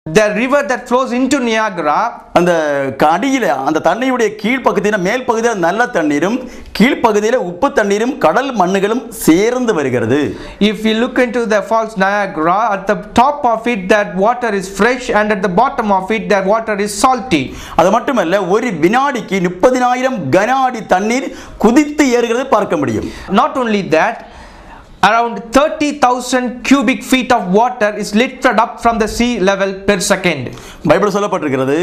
The river that flows into Niagara, அந்த அடியில அந்த தண்ணியுடைய கீழ்ப்பகுதியில மேல் பகுதியில நல்ல தண்ணீரும் கீழ்ப்பகுதியில உப்பு தண்ணீரும் கடல் மண்ணுகளும் சேர்ந்து வருகிறது. if we look into the falls Niagara, at the top of it that water is fresh and at the bottom of it that water is salty. அது மட்டுமல்ல ஒரு வினாடிக்கு 30,000 கன அடி தண்ணீர் குதித்து ஏறுகிறது பார்க்க முடியும். Not only that, around 30,000 cubic feet of water is lifted up from the sea level per second. Bible சொல்லப்பட்டிருக்கிறது.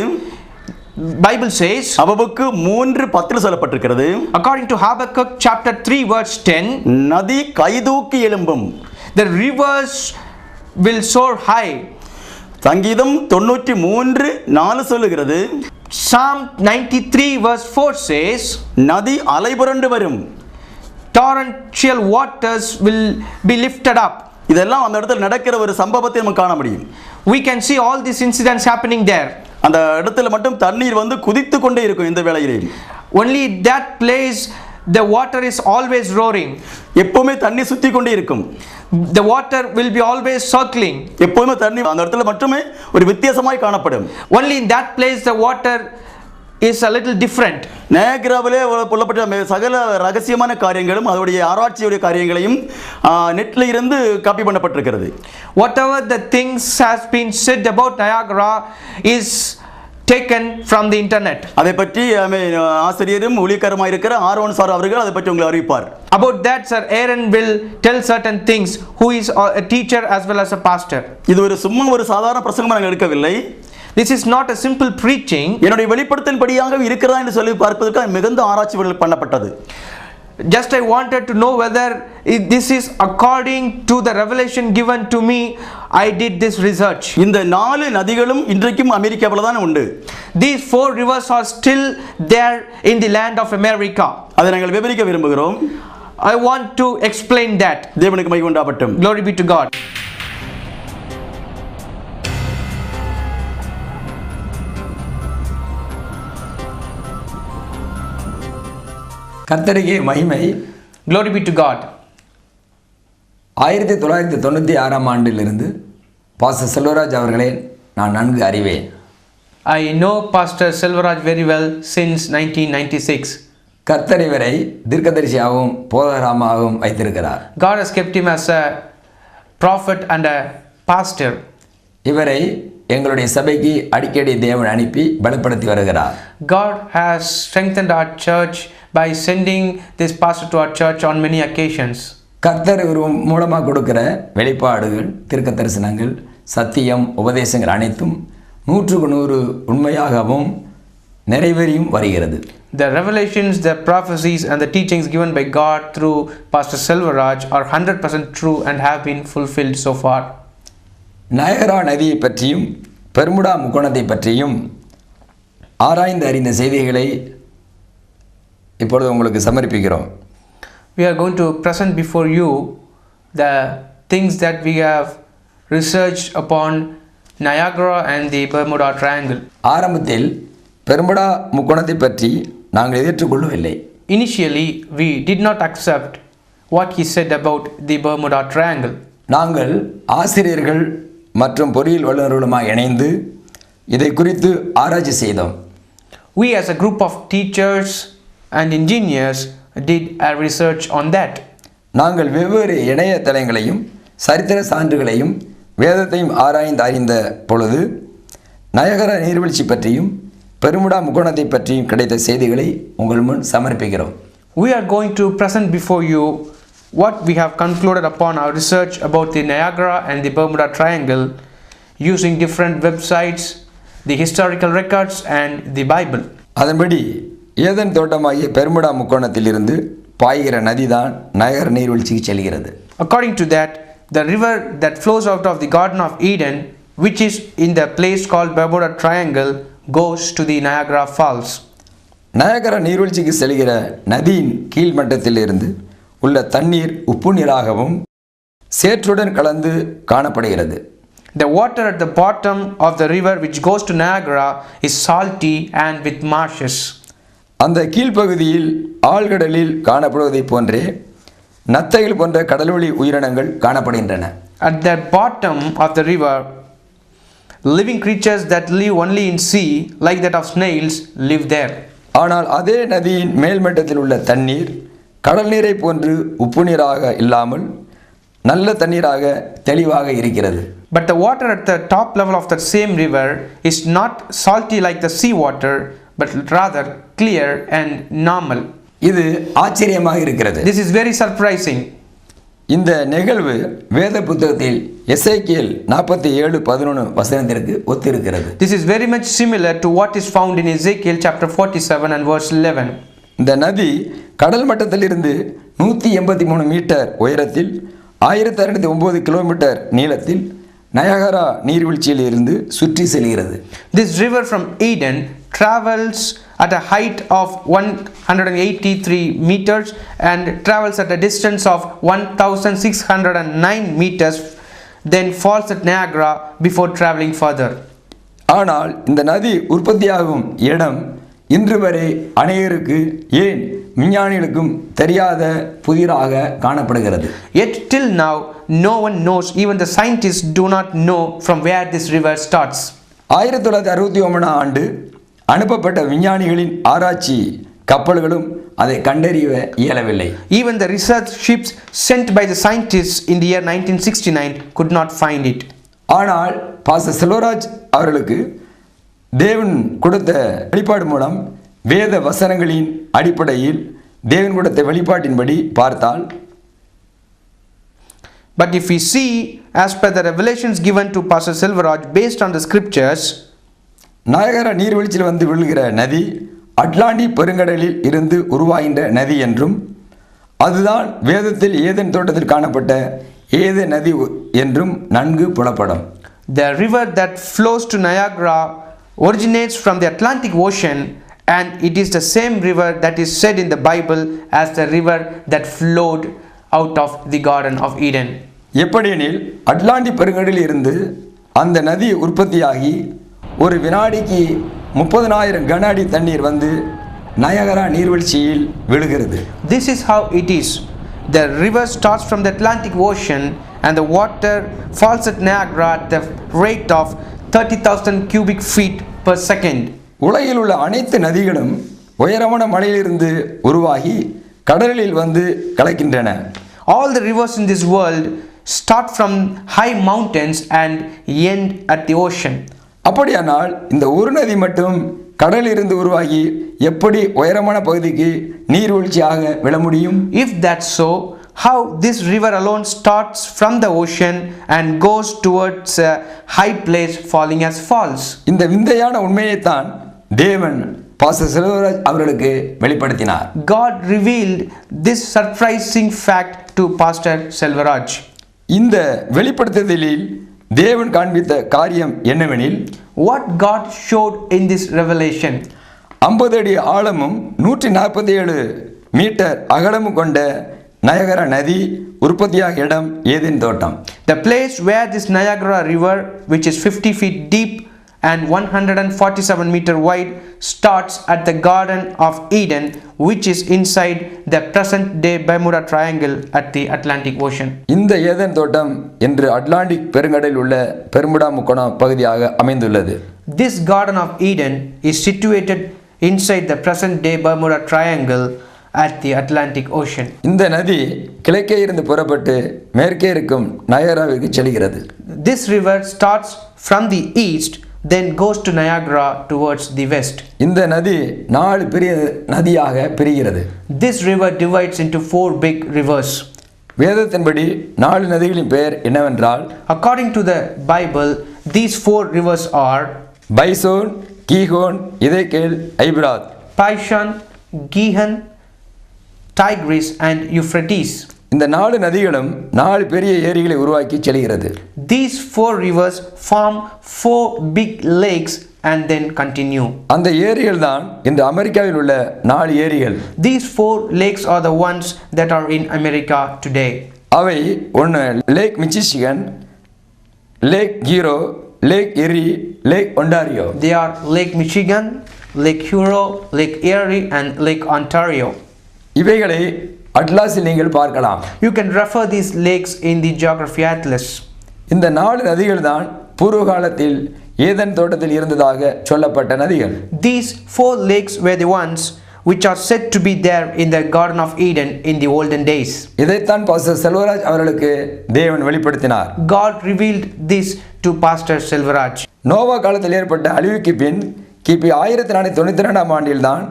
Bible says, அபபுக்கு 3:10 சொல்லப்பட்டிருக்கிறது. according to Habakkuk chapter 3 verse 10, நதி கைதூக்கி எழும்பும். the rivers will soar high. சங்கீதம் 93:4 சொல்லுகிறது. Psalm 93 verse 4 says, நதி அலைபுரண்டு வரும். torrential waters will be lifted up. இதெல்லாம் அந்த இடத்துல நடக்கிற ஒரு சம்பவத்தை நம்ம காண முடியும். We can see all these incidents happening there. அந்த இடத்துல மட்டும் தண்ணீர் வந்து குதித்து கொண்டே இருக்கும் இந்த வேளையிலே. Only that place the water is always roaring. எப்பவுமே தண்ணி சுத்தி கொண்டே இருக்கும். The water will be always circling. எப்பவுமே தண்ணி அந்த இடத்துல மட்டுமே ஒரு வித்தியாசமாய் காணப்படும். Only in that place the water is a little different. நயாகராவிலே சொல்லப்பட்ட சகல ரகசியமான காரியங்களும் அதோடைய ஆராய்ச்சியுடைய காரியங்களையும் நெட்ல இருந்து copy பண்ணப்பட்டிருக்கிறது. Whatever the things has been said about Niagara is taken from the internet. அதை பற்றி ஆசிரியரும் ஊழியக்காரமாக இருக்கிற ஆரோன் சார் அவர்கள் அதை பற்றி உங்களை அறிவிப்பார். About that Sir Aaron will tell certain things, who is a teacher as well as a pastor. இது ஒரு சும்மா ஒரு சாதாரண பிரசங்கம் நாங்கள் எடுக்கவில்லை. This is not a simple preaching. என்னுடைய வெளிப்படுத்தல் படியாக இருக்கிறதா என்று சொல்லி பார்ப்பதற்கு மிகுந்த ஆராய்ச்சிகள் பண்ணப்பட்டது. Just I wanted to know whether this is according to the revelation given to me. I did this research. இந்த 4 நதிகளும் இன்றைக்கும் அமெரிக்காவில் தான் உண்டு. These 4 rivers are still there in the land of America. அதை நாங்கள் விவரிக்க விரும்புகிறோம். I want to explain that. தேவனுக்கு மகிமை உண்டாகட்டும். Glory be to God. கர்த்தருக்கு மகிமை. Glory be to God. 1996 ஆண்டிலிருந்து பாஸ்டர் செல்வராஜ் அவர்களை நான் நன்கு அறிவேன். I know Pastor Selvaraj very well since 1996. கர்த்தர் இவரை தீர்க்கதரிசியாகவும் போதகராகவும் வைத்திருக்கிறார். God has kept him as a prophet and a pastor. இவரை எங்களுடைய சபைக்கு அடிக்கடி தேவன் அனுப்பி பலப்படுத்தி வருகிறார். God has strengthened our church by sending this pastor to our church on many occasions. கர்த்தர் இவர் மூலமாக கொடுக்கிற வெளிப்பாடுகள், தீர்க்க தரிசனங்கள், சத்தியம், உபதேசங்கள் அனைத்தும் 100% உண்மையாகவும் நிறைவேறியும் வருகிறது. The revelations, the prophecies and the teachings given by God through Pastor Selvaraj are 100% true and have been fulfilled so far. Niagara நதியை பற்றியும் பெர்முடா முக்கோணத்தை பற்றியும் ஆராய்ந்து அறிந்த செய்திகளை இப்பொழுது உங்களுக்கு சமர்ப்பிக்கிறோம். We are going to present before you the things that we have researched upon Niagara and the Bermuda Triangle. ஆரம்பத்தில் பெர்முடா முக்கோணத்தை பற்றி நாங்கள் ஏற்றுக்கொள்ளவில்லை. Initially, we did not accept what he said about the Bermuda Triangle. நாங்கள் ஆசிரியர்கள் மற்றும் பொறியியல் வல்லுநர்களுமாக இணைந்து இதை குறித்து ஆராய்ச்சி செய்தோம். We as a group of teachers and engineers did a research on that. நாங்கள் வெவ்வேறு இணையதளங்களையும் சரித்திர சான்றுகளையும் வேதத்தையும் ஆராய்ந்து அறிந்த பொழுது நயகரா நீர்வீழ்ச்சி பற்றியும் பெர்முடா முக்கோணத்தை பற்றியும் கிடைத்த செய்திகளை உங்கள் முன் சமர்ப்பிக்கிறோம். We are going to present before you what we have concluded upon our research about the Niagara and the Bermuda Triangle using different websites, the historical records and the Bible. அதன்படி ஏதன் தோட்டமாகிய Bermuda முக்கோணத்திலிருந்து பாய்கிற நதிதான் Niagara நீர்வீழ்ச்சிக்கு செல்கிறது. According to that, the river that flows out of the Garden of Eden, which is in the place called Bermuda Triangle, goes to the Niagara Falls. Niagara நீர்வீழ்ச்சிக்கு செல்கிற நதியின் கீழ்மட்டத்திலிருந்து உள்ள தண்ணீர் உப்பு நீராகவும் சேற்றுடன் கலந்து காணப்படுகிறது. The water at the bottom of the river which goes to Niagara is salty and with marshes. அந்த கீழ்ப்பகுதியில் ஆழ்கடலில் காணப்படுவதைப் போன்றே நத்தைகள் போன்ற கடல்வழி உயிரினங்கள் காணப்படுகின்றன. At the bottom of the river Living creatures that live only in sea, like that of snails, live there. ஆனால் அதே நதியின் மேல்மட்டத்தில் உள்ள தண்ணீர் கடல் நீரை போன்று உப்பு நீராக இல்லாமல் நல்ல தண்ணீராக தெளிவாக இருக்கிறது. But the water at the top level of that same river is not salty like the sea water, but rather clear and normal. இது ஆச்சரியமாக இருக்கிறது. This is very surprising. இந்த நிகழ்வு வேத புத்தகத்தில் எசேக்கியேல் 47:11 வசனத்திற்கு ஒத்திருக்கிறது. This is very much similar to what is found in Ezekiel chapter 47 and verse 11. இந்த நதி கடல் மட்டத்திலிருந்து 183 மீட்டர் உயரத்தில் 1209 கிலோமீட்டர் நீளத்தில் நயகரா நீர்வீழ்ச்சியில் இருந்து சுற்றி செல்கிறது. This river from Eden travels at a height of 183 meters and travels at a distance of 1609 meters, then falls at Niagara before traveling further. ஆனால் இந்த நதி உற்பத்தியாகும் இடம் இன்று வரை அநேகருக்கு ஏன் விஞ்ஞானிகளுக்கும் தெரியாத புதிராக காணப்படுகிறது. Yet till now no one knows, even the scientists do not know from where this river starts. 1969 ஆண்டு அனுப்பப்பட்ட விஞ்ஞானிகளின் ஆராய்ச்சி கப்பல்களும் அதை கண்டறிய இயலவில்லை. Even the research ships sent by the scientists in the year 1969 could not find it. ஆனால் pastor Selvaraj அவர்களுக்கு தேவன் கொடுத்த வெளிப்பாடு மூலம் வேத வசனங்களின் அடிப்படையில் தேவன் கொடுத்த வெளிப்பாட்டின்படி பார்த்தால், but if we see as per the revelations given to Pastor Selvaraj based on the scriptures, Niagara நீர்வீழ்ச்சியில் வந்து விழுகிற நதி அட்லாண்டிக் பெருங்கடலில் இருந்து உருவாகின்ற நதி என்றும் அதுதான் வேதத்தில் ஏதேன் தோட்டத்தில் காணப்பட்ட ஏதேன் நதி என்றும் நன்கு புலப்படும். the river that flows to Niagara originates from the Atlantic Ocean, and it is the same river that is said in the Bible as the river that flowed out of the Garden of Eden. எப்படியெனில் Atlantic பெருங்கடலில் இருந்து அந்த நதி உற்பத்தியாகி ஒரு வினாடிக்கு 30,000 கன அடி தண்ணீர் வந்து நயகரா நீர்வீழ்ச்சியில் விழுகிறது. This is how it is. The river starts from the Atlantic Ocean and the water falls at Niagara at the rate of 30,000 cubic feet per second. உலகில் உள்ள அனைத்து நதிகளும் உயரமான மலையிலிருந்து உருவாகி கடலில் வந்து கலக்கின்றன. All the rivers in this world start from high mountains and end at the ocean. அப்படியானால் இந்த ஒரு நதி மட்டும் கடலிலிருந்து உருவாகி எப்படி உயரமான பகுதிக்கு நீர்வீழ்ச்சியாக விழ முடியும்? If that's so, how this river alone starts from the ocean and goes towards a high place falling as falls? இந்த விந்தையான உண்மையைத்தான் தேவன் பாஸ்டர் செல்வராஜ் அவர்களுக்கு வெளிப்படுத்தினார். God revealed this surprising fact to Pastor Selvaraj. இந்த வெளிப்படுத்துதலில் தேவன் காண்பித்த காரியம் என்னவெனில், What God showed in this revelation, 50 அடி ஆழமும் 147 மீட்டர் அகலமும் கொண்ட நயகரா நதி உற்பத்தியாக இடம் ஏதேன் தோட்டம். the place where this Niagara river, which is 50 feet deep and 147 meter wide, starts at the Garden of Eden, which is inside the present day Bermuda Triangle at the Atlantic Ocean. இந்த Eden தோட்டம் என்று Atlantic பெருங்கடலில் உள்ள Bermuda முக்கோண பகுதியாக அமைந்துள்ளது. This Garden of Eden is situated inside the present day Bermuda Triangle at the Atlantic Ocean. இந்த நதி கிழக்கே இருந்து புறப்பட்டு மேற்கே இருக்கும் நயகராவிற்கு செல்கிறது. This river starts from the east, then goes to Niagara towards the west. இந்த நதி 4 பெரிய நதியாக பிரிகிறது. This river divides into 4 big rivers. வேதத்தின்படி 4 நதிகளின் பெயர் என்னவென்றால், According to the Bible, these 4 rivers are பைசோன், கீகோன், இதேக்கேல், ஐபிராத். Pishon, Gihon, Tigris and Euphrates. இந்த 4 நதிகளும் 4 பெரிய ஏரிகளை உருவாக்கி செல்கிறது. These 4 rivers form 4 big lakes and then continue. அந்த ஏரிகள் தான் இந்த அமெரிக்காவில் உள்ள 4 ஏரிகள். These 4 lakes are the ones that are in America today. அவை ஒன்று Lake Michigan, Lake Huron, Lake Erie, Lake Ontario. They are Lake Michigan, Lake Huron, Lake Erie and Lake Ontario. இவைகளை அட்லாஸில் நீங்கள் பார்க்கலாம். You can refer these lakes in the Geography Atlas. இந்த 4 நதிகள் தான் பூர்வ காலத்தில் ஏதன் தோட்டத்தில் இருந்ததாக சொல்லப்பட்ட நதிகள். These 4 lakes were the ones which are said to be there in the Garden of Eden in the olden days. இதைத்தான் பாஸ்டர் செல்வராஜ் அவர்களுக்கு தேவன் வெளிப்படுத்தினார். God revealed this to Pastor Selvaraj. Noah காலத்தில் ஏற்பட்ட அழிவுக்கு பின் கிபி 1492 ஆண்டில்தான்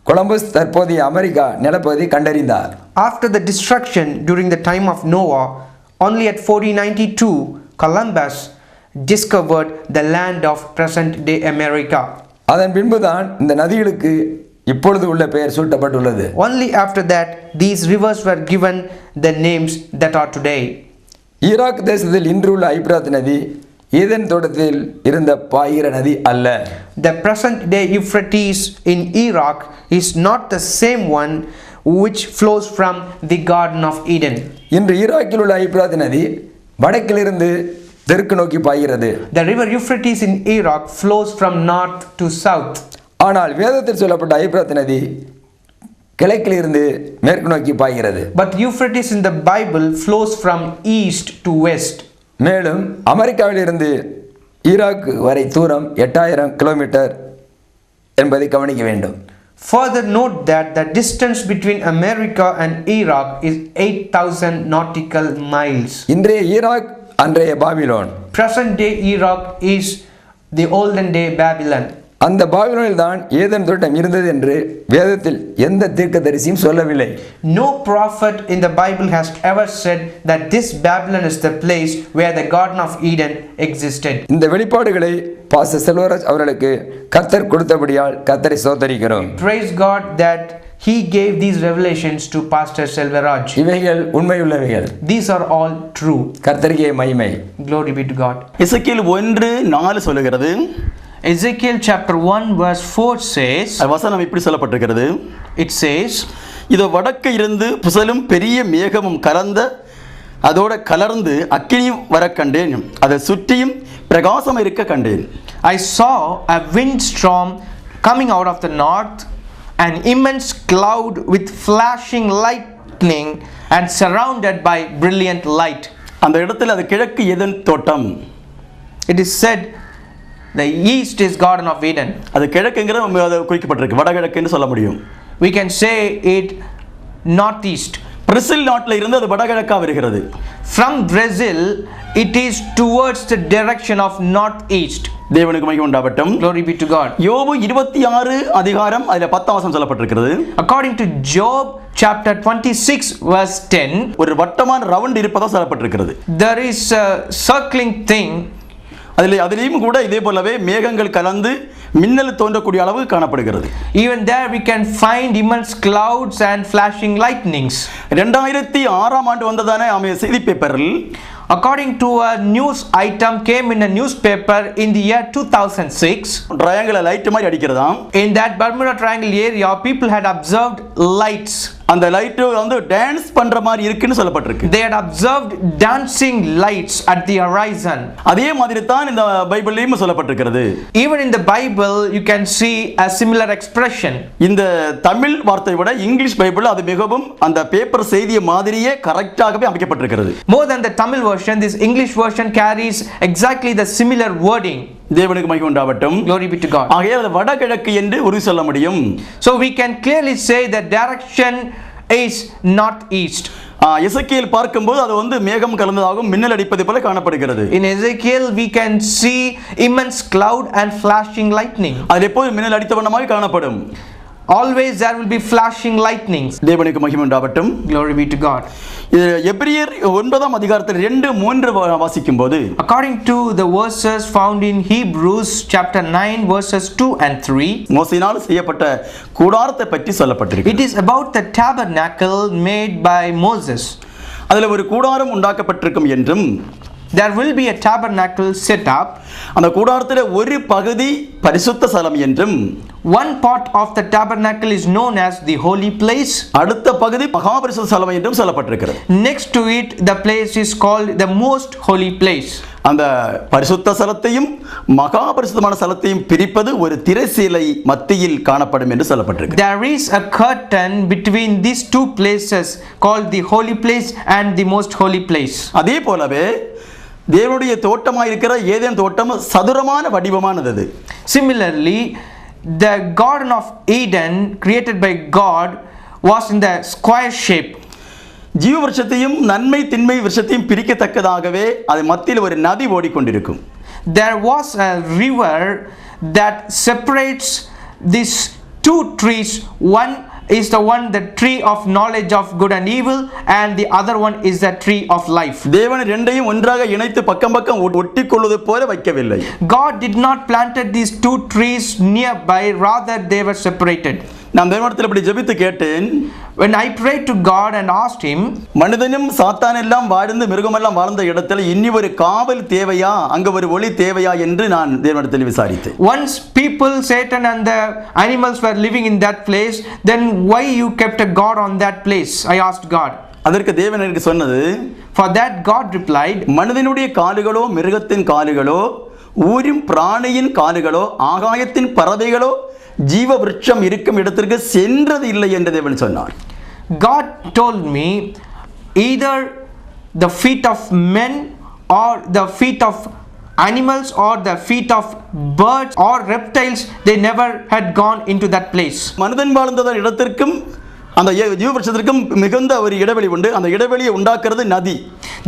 கொலம்பஸ் தற்போதைய அமெரிக்கா நிலப்பகுதி கண்டறிந்தார். After the destruction during the time of Noah, only at 1492 Columbus discovered the land of present day America. அதன் பின்புதான் இந்த நதிகளுக்கு இப்பொழுது உள்ள பெயர் சூட்டப்பட்டுள்ளது. Only after that these rivers were given the names that are today. Iraq தேசத்தில் இன்றுள்ள ஐப்ராத் நதி ஏதன் தோட்டத்தில் இருந்த பாய்கிற நதி அல்ல. The present day Euphrates in Iraq is not the same one which flows from the Garden of Eden. இன்று ஈராக்கில் உள்ள ஐப்ராத் நதி வடக்கிலிருந்து தெற்கு நோக்கி பாய்கிறது. The river Euphrates in Iraq flows from north to south. ஆனால் வேதத்தில் சொல்லப்பட்ட ஐப்ராத் நதி கிழக்கிலிருந்து மேற்கு நோக்கி பாய்கிறது. But Euphrates in the Bible flows from east to west. மேலும் அமெரிக்காவிலிருந்து ஈராக் வரை தூரம் 8000 கிலோமீட்டர் என்பதை கவனிக்க வேண்டும். Further note that the distance between America and Iraq is 8000 nautical miles. இன்றைய ஈராக் அன்றைய Babylon. Present day Iraq is the olden day Babylon. அந்த பாபிலோனில் தான் ஏதேன் தோட்டம் இருந்தது என்று வேதத்தில் எந்த தீர்க்கதரிசியும் சொல்லவில்லை. No prophet in the Bible has ever said that this Babylon is the place where the Garden of Eden existed. இந்த வெளிப்பாடுகளை பாஸ்டர் செல்வராஜ் அவர்களுக்கு கர்த்தர் கொடுத்தபடியால் கர்த்தரை ஸ்தோத்திரிக்கிறோம். Praise God that he gave these revelations to Pastor Selvaraj. இவைகள் உண்மையுள்ளவைகள். These are all true. கர்த்தருக்கே மகிமை. Glory be to God. எசேக்கியேல் 1:4 சொல்லுகிறது. Ezekiel chapter 1 verse 4 says, வசனம் இப்படி சொல்லப்பட்டிருக்கிறது. it says, இதோ வடக்கு இருந்து புசலும் பெரிய மேகமும் அதோட கலர்ந்து அக்கினியும் வர கண்டேன், அதை சுற்றியும் பிரகாசம் இருக்க கண்டேன். I saw a windstorm coming out of the north, an immense cloud with flashing lightning and surrounded by brilliant light. அந்த இடத்துல அது கிழக்கு ஏதேன் தோட்டம். It is said the east is Garden of Eden. அது கிழக்குங்கிறது அது குறிக்கப்பட்டிருக்கு, வடகிழக்குன்னு சொல்ல முடியும். We can say it northeast. Brazil நாட்டில் இருந்து அது வடகிழக்கா வருகிறது. From Brazil it is towards the direction of northeast. தேவனுக்கு மகிமை உண்டாகட்டும். Glory be to God. யோபு 26 அதிகாரம் அதுல 10 வசனம் சொல்லப்பட்டிருக்கிறது. According to Job chapter 26 verse 10, ஒரு வட்டமான ரவுண்ட் இருப்பதா சொல்லப்பட்டிருக்கிறது. there is a circling thing. அதிலேயும் கூட இதே போலவே மேகங்கள் கலந்து மின்னல் தோன்றக்கூடிய அளவு காணப்படுகிறது. Even there we can find immense clouds and flashing lightnings. 2006 ஆண்டு வந்ததான செய்தி பேப்பரில், according to a news item came in a newspaper in the year 2006, triangle light மாதிரி அடிக்கிறதாம். in that Bermuda Triangle area people had observed lights. அந்த light வந்து dance பண்ற மாதிரி இருக்குன்னு சொல்லப்பட்டிருக்கு. They had observed dancing lights at the horizon. அதே மாதிரி தான் இந்த பைபிள்லயும் சொல்லப்பட்டிருக்கிறது. Even in the Bible you can see a similar expression. இந்த தமிழ் வார்த்தை விட இங்கிலீஷ் பைபிள் அது மிகவும் அந்த பேப்பர் செய்திய மாதிரியே கரெக்டாகவே அமைக்கப்பட்டிருக்கிறது. More than the Tamil version, this English version carries exactly the similar wording. தேவனுக்கு மகிமை உண்டாகட்டும். Glory be to God. ஆகையால் அது வடகிழக்கு என்று உறுதி சொல்ல முடியும். So we can clearly say the direction is northeast. எசேக்கியேல் பார்க்கும்போது அது வந்து மேகம் கலந்ததாகவும் மின்னல் அடிப்பது போல காணப்படுகிறது. In Ezekiel we can see immense cloud and flashing lightning. அது எப்போதும் மின்னல் அடித்த வண்ணமாக காணப்படும். Always there will be flashing lightnings. தேவனுக்கு மகிமை உண்டாகட்டும். Glory be to God. எபிரியர் 9 அதிகாரத்தில் 2:3 வாசிக்கும்போது, according to the verses found in Hebrews chapter 9 verses 2 and 3, மோசேயினால் செய்யப்பட்ட கூடாரத்தை பற்றி சொல்லப்பட்டிருக்கு. it is about the tabernacle made by Moses. அதுல ஒரு கூடாரம் உண்டாக்கப்பட்டிருக்கும் என்றும், there will be a tabernacle set up, அந்த கூடாரத்திலே ஒரு பகுதி பரிசுத்த ஸ்தலம் என்றும், one part of the tabernacle is known as the holy place, அடுத்த பகுதி மகா பரிசுத்த ஸ்தலம் என்றும் சொல்லப்பட்டிருக்கிறது. next to it the place is called the most holy place. அந்த பரிசுத்த ஸ்தலத்தையும் மகா பரிசுத்தமான ஸ்தலத்தையும் பிரிப்பது ஒரு திரைச்சீலை மத்தியில் காணப்படும் என்று சொல்லப்பட்டிருக்கு. there is a curtain between these two places called the holy place and the most holy place. அதே போலவே தேவனுடைய தோட்டமாக இருக்கிற ஏதேன் தோட்டம் சதுரமான வடிவமானது அது. Similarly, the Garden of Eden created by God was in the square shape. ஜீவ விருட்சத்தையும் நன்மை தின்மை விருட்சத்தையும் பிரிக்கத்தக்கதாகவே அது மத்தியில் ஒரு நதி ஓடிக்கொண்டிருக்கும். There was a river that separates these two trees. One is the one, the tree of knowledge of good and evil, and the other one is the tree of life. தேவன் இரண்டையும் ஒன்றாக இணைத்து பக்கம் பக்கம் ஒட்டிக்கொள்வது போல வைக்கவில்லை. God did not planted these two trees nearby, rather they were separated. நான் தேவனிடத்தில் இப்படி ஜெபித்து கேட்டேன். When I prayed to God and asked him, மனிதனும் சாத்தான் எல்லாம் வாழ்ந்து மிருகமெல்லாம் வாழ்ந்த இடத்துல இனி ஒரு காவல் தேவையா, அங்க ஒரு ஒளி தேவையா என்று நான் தேவனிடத்தில் விசாரித்தேன். once people, Satan and the animals were living in that place, then why you kept a God on that place? I asked God. அதற்கு தேவன் எனக்கு சொன்னது, For that God replied, மனிதனுடைய காலுகளோ மிருகத்தின் காலுகளோ ஊரும் பிராணியின் காலுகளோ ஆகாயத்தின் பறவைகளோ ஜீவ விருட்சம் இருக்கும் இடத்திற்கு சென்றது இல்லை என்று தேவன் சொன்னார். God told me, either the feet of men or the feet of animals or the feet of birds or reptiles, they never had gone into that place. மனிதன் வாழ்ந்த இடத்திற்கும் அந்த ஜீவ விருட்சத்திற்கும் மிகுந்த ஒரு இடைவெளி உண்டு. அந்த இடைவெளியை உண்டாக்குறது நதி.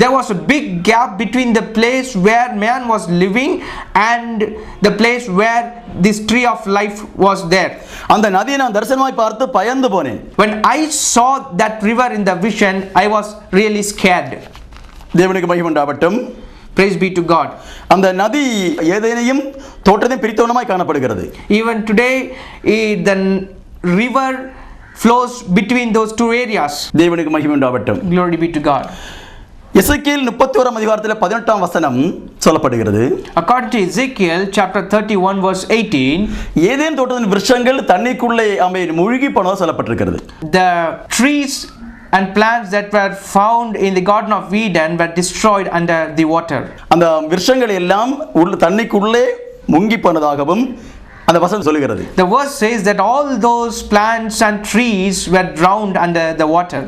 There was a big gap between the place where man was living and the place where this tree of life was there. அந்த நதியை நான் தரிசனமாய் பார்த்து பயந்து போனேன். When I saw that river in the vision, I was really scared. தேவனுக்கு மகிமை உண்டாகட்டும். Praise be to God. அந்த நதி ஏதேனையும் தோட்டத்தையும் பிரித்தவனமாய் காணப்படுகிறது. Even today, the river flows between those two areas. தேவனுக்கு மகிமை உண்டாகட்டும். Glory be to God. எசேக்கியேல் 31 அதிகாரத்தில் 18 வசனம் சொல்லப்படுகிறது. According to Ezekiel chapter 31 verse 18, Eden தோட்டத்தின் விருட்சங்கள் தண்ணீருக்குள்ளே மூழ்கி போனதாக சொல்லப்பட்டிருக்கிறது. the trees and plants that were found in the Garden of Eden were destroyed under the water. அந்த விருட்சங்கள் எல்லாம் தண்ணீருக்குள்ளே முங்கி போனதாகவும் அந்த வசனம் சொல்லுகிறது. The verse says that all those plants and trees were drowned under the water.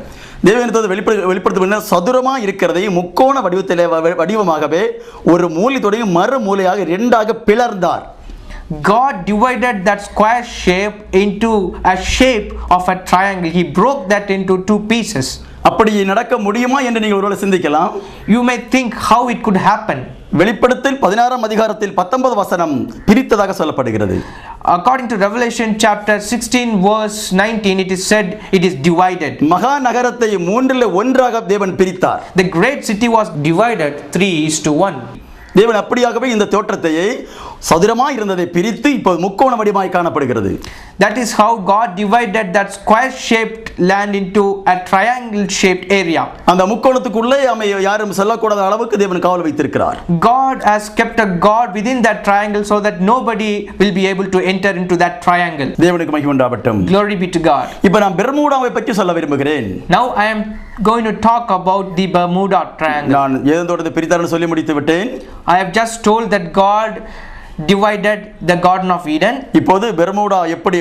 தேவனது வெளிப்படுத்த சதுரமாக இருக்கிறதை முக்கோண வடிவமாகவே ஒரு மூலை தொடங்கி மறு மூலையாக இரண்டாக பிளர்ந்தார். God divided that square shape into a shape of a triangle. He broke that into two pieces. அப்படி நடக்க முடியுமா என்று நீங்கள் ஒருவேளை சிந்திக்கலாம். You may think how it could happen. வெளிப்படுத்தல் 16 அதிகாரத்தில் 19 வசனம் பிரித்ததாக சொல்லப்படுகிறது. According to Revelation chapter 16 verse 19, it is said it is divided. மகா நகரத்தை மூன்றில் ஒன்றாக தேவன் பிரித்தார். The great city was divided 3:1. தேவன் அப்படியாகவே இந்த தோற்றத்தையே சதுரமாய் இருந்ததை பிரித்து இப்போது முக்கோண வடிவமாய் காணப்படுகிறது. That is how God divided that square shaped land into a triangle shaped area. அந்த முக்கோணத்துக்குள்ளே யாரும் செல்லக்கூடாத அளவுக்கு தேவன் காவல் வைத்திருக்கிறார். God has kept a guard within that triangle so that nobody will be able to enter into that triangle. தேவனுக்கு மகிமை உண்டாகட்டும். Glory be to God. இப்போ நான் பெர்முடாவை பற்றி சொல்ல விரும்புகிறேன். Now I am going to talk about the Bermuda Triangle. நான் Eden தோட்டத்தை பிரித்தார்னு சொல்லி முடித்து விட்டேன். I have just told that God divided the Garden of Eden. இப்போது பெர்முடா எப்படி